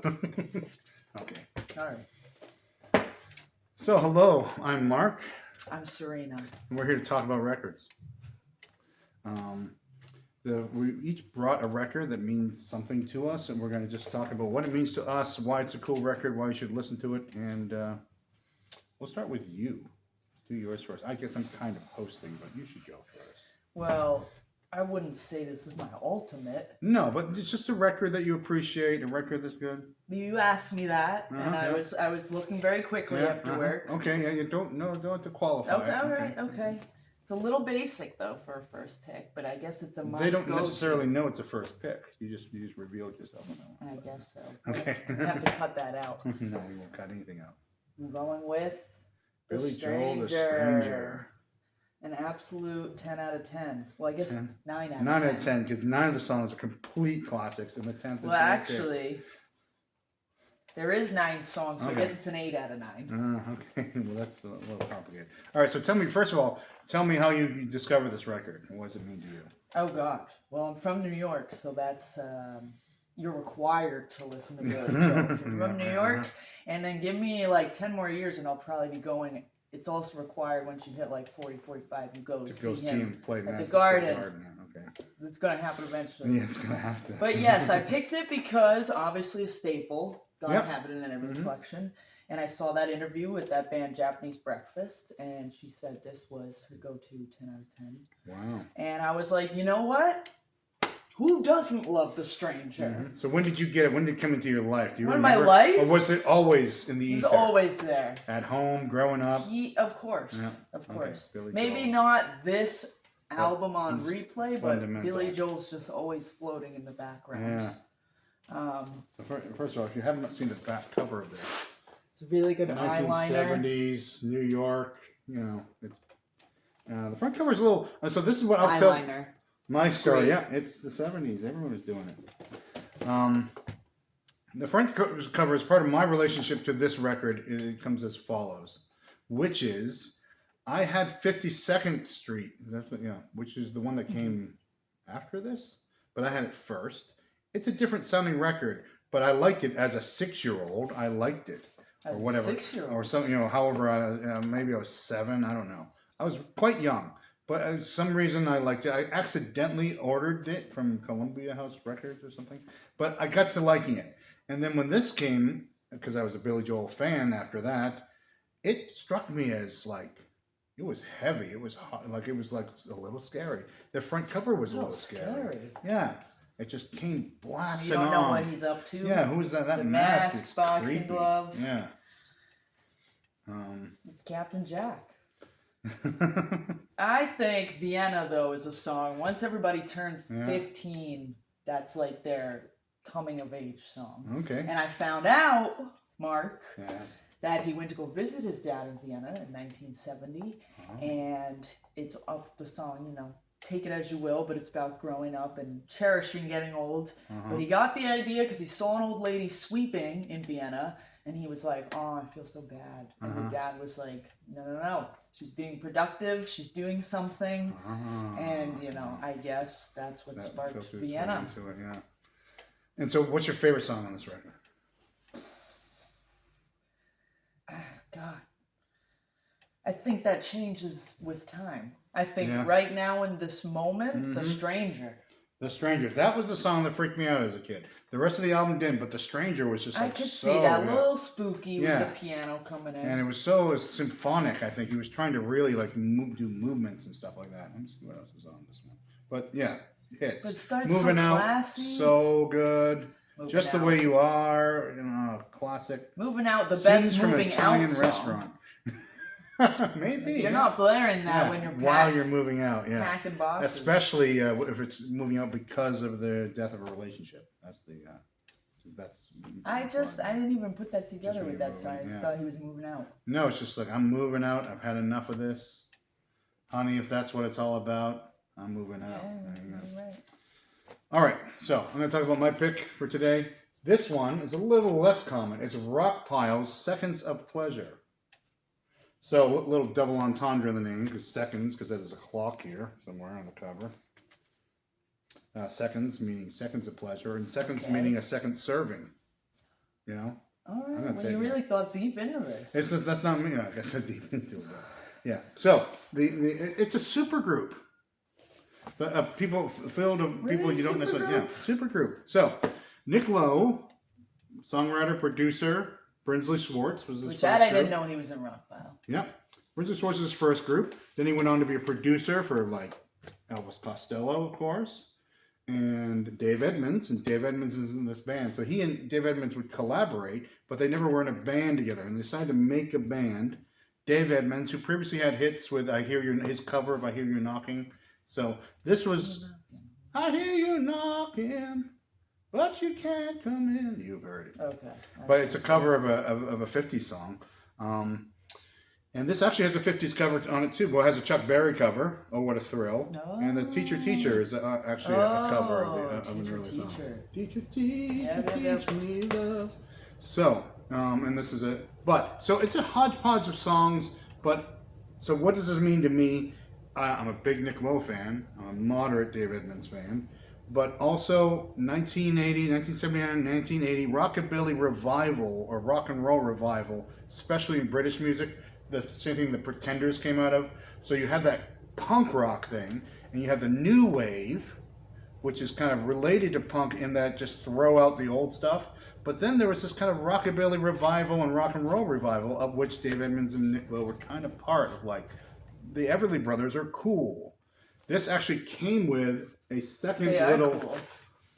Okay. All right. So, hello, I'm Mark, I'm Serina. and we're here to talk about records. We each brought a record that means something to us, and we're going to just talk about what it means to us, why it's a cool record, why you should listen to it, and we'll start with you. Do yours first. I guess I'm kind of hosting, but you should go first. Well, I wouldn't say this is my ultimate. No, but it's just a record that you appreciate, a record that's good. You asked me that, and I was looking very quickly after work. Okay, yeah, you don't have to qualify. Okay. It's a little basic though for a first pick, but I guess it's a must. They don't necessarily know it's a first pick. You just revealed yourself. I guess so. Okay. We have to cut that out. No, we won't cut anything out. I'm going with Billy Joel, The Stranger. An absolute 10 out of 10. Well, I guess 10? 9 out of 10. 9 out of 10, because 9 of the songs are complete classics, and the 10th is... Well, actually, there is 9 songs, so I guess it's an 8 out of 9. Okay, well, that's a little complicated. All right, so tell me, first of all, how you discovered this record, and what does it mean to you? Oh, gosh. Well, I'm from New York, so that's... you're required to listen to Billy Joel. If you're from New York, and then give me like 10 more years, and I'll probably be going... It's also required once you hit like 40, 45, you go to see him play at the Garden. Okay. It's going to happen eventually. Yeah, it's going to have to. But yes, I picked it because obviously a staple. Gotta have it in every collection. And I saw that interview with that band Japanese Breakfast, and she said this was her go-to 10 out of 10. Wow. And I was like, you know what? Who doesn't love The Stranger? So when did you get it? When did it come into your life? Do you remember? My life? Or was it always in the ether? It was always there. At home, growing up? Of course. Yeah. Of course. Okay, maybe Joel. not this album on replay, but Billy Joel's just always floating in the background. Yeah. First of all, if you haven't seen the back cover of this, it's a really good eyeliner. 1970s, New York, it's... the front cover is a little... So this is what I'll tell... Eyeliner. My story, it's the 70s. Everyone was doing it. The front cover is part of my relationship to this record. It comes as follows, which is I had 52nd Street, which is the one that came after this, but I had it first. It's a different sounding record, but I liked it as a 6-year-old. I liked it, or whatever, 6-year-old, or something. However, maybe I was 7. I don't know. I was quite young. But for some reason I liked it. I accidentally ordered it from Columbia House Records or something. But I got to liking it. And then when this came, because I was a Billy Joel fan after that, it struck me as it was heavy. It was hot, it was a little scary. The front cover was a little scary. Yeah. It just came blasting on. You don't know what he's up to. Yeah, who's that? That the mask. It's boxing creepy. Gloves. Yeah. It's Captain Jack. I think Vienna, though, is a song. Once everybody turns 15, that's like their coming-of-age song. Okay. And I found out, Marc, that he went to go visit his dad in Vienna in 1970, and it's of the song, Take It As You Will, but it's about growing up and cherishing getting old. But he got the idea because he saw an old lady sweeping in Vienna, and he was like, oh, I feel so bad. And the dad was like, no. She's being productive. She's doing something. And, I guess that's what sparked Vienna. Into it, yeah. And so what's your favorite song on this record? God. I think that changes with time. I think right now in this moment, The Stranger. The Stranger. That was the song that freaked me out as a kid. The rest of the album didn't, but The Stranger was just I could see that little spooky with the piano coming in. And it was symphonic, I think. He was trying to really do movements and stuff like that. Let me see what else is on this one. But yeah, hits. But it starts Moving so Out, classy. So good. Just the Way You Are, classic. Moving Out, the best moving out song. Restaurant. Maybe. If you're not blaring that when you're while you're moving out, packing boxes. Especially if it's moving out because of the death of a relationship. I didn't even put that together with that song. I just thought he was moving out. No, it's just I'm moving out. I've had enough of this, honey. If that's what it's all about, I'm moving out. Yeah, right. All right, so I'm going to talk about my pick for today. This one is a little less common. It's Rockpile's Seconds of Pleasure. So, a little double entendre in the name, because there's a clock here somewhere on the cover. Seconds meaning seconds of pleasure, and seconds meaning a second serving. You know. All right. Well, you really thought deep into this. That's not me. I said deep into it. Yeah. So it's a super group. But people filled of people you don't necessarily. Yeah. Super group. So Nick Lowe, songwriter, producer. Brinsley Schwartz was his first I group. didn't know he was in Rockpile. Yep. Brinsley Schwartz was his first group. Then he went on to be a producer for like Elvis Costello, of course, and Dave Edmunds. And Dave Edmunds is in this band. So he and Dave Edmunds would collaborate, but they never were in a band together. And they decided to make a band. Dave Edmunds, who previously had hits with his cover of I Hear You Knocking. So this was I Hear You Knocking, but you can't come in. You've heard it. Okay. But it's a cover of a 50s song. And this actually has a 50s cover on it too. Well, it has a Chuck Berry cover, Oh What a Thrill. Oh. And the Teacher Teacher is actually a cover of an early song. Teacher, teach me love. So, and this is so it's a hodgepodge of songs, but, so what does this mean to me? I'm a big Nick Lowe fan. I'm a moderate Dave Edmunds fan. But also 1979, 1980, rockabilly revival or rock and roll revival, especially in British music. The same thing the Pretenders came out of. So you had that punk rock thing, and you had the new wave, which is kind of related to punk in that just throw out the old stuff. But then there was this kind of rockabilly revival and rock and roll revival, of which Dave Edmunds and Nick Lowe were kind of part of. Like, the Everly Brothers are cool. This actually came with a second little. Cool.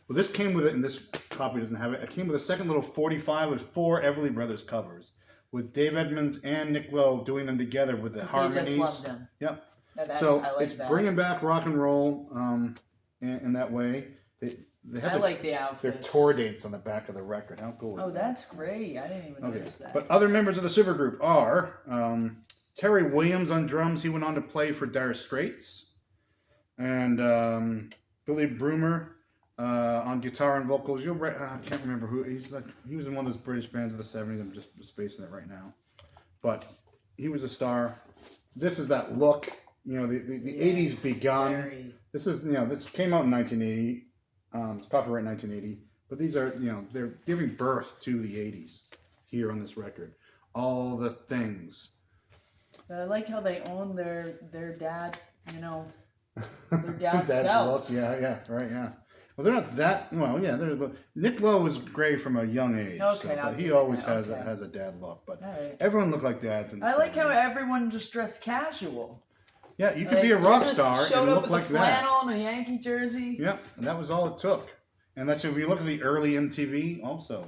Well, this came with it, and this copy doesn't have it. It came with a second little 45 with 4 Everly Brothers covers, with Dave Edmunds and Nick Lowe doing them together with the harmonies. He just loved them. Yep. So it's bringing back rock and roll in that way. They have the outfits. Their tour dates on the back of the record. How cool is that? Oh, that's great. I didn't even notice that. But other members of the supergroup are Terry Williams on drums. He went on to play for Dire Straits. And Billy Broomer on guitar and vocals. I can't remember who. He was in one of those British bands of the 70s. I'm just spacing it right now. But he was a star. This is that look. You know, the 80s begun. This is, this came out in 1980. It's copyright 1980. But these are, they're giving birth to the 80s here on this record. All the things. I like how they own their dad's, their dad's selves. Look. Yeah, right, yeah. Well, they're not that, Nick Lowe was great from a young age. Okay, but he always has a dad look. But everyone looked like dads in the 70s. I like how everyone just dressed casual. Yeah, you could be a rock star and look like that. Showed up with a flannel and a Yankee jersey. Yep, and that was all it took. And that's if you look at the early MTV, also,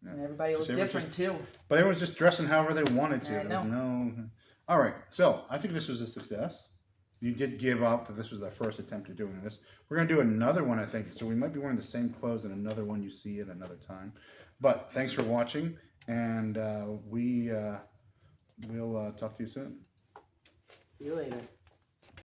Yeah. And everybody looked different too. But everyone's just dressing however they wanted to. There was no. All right, so I think this was a success. You did give up that this was our first attempt at doing this. We're going to do another one, I think. So we might be wearing the same clothes and another one you see at another time. But thanks for watching, and we'll talk to you soon. See you later.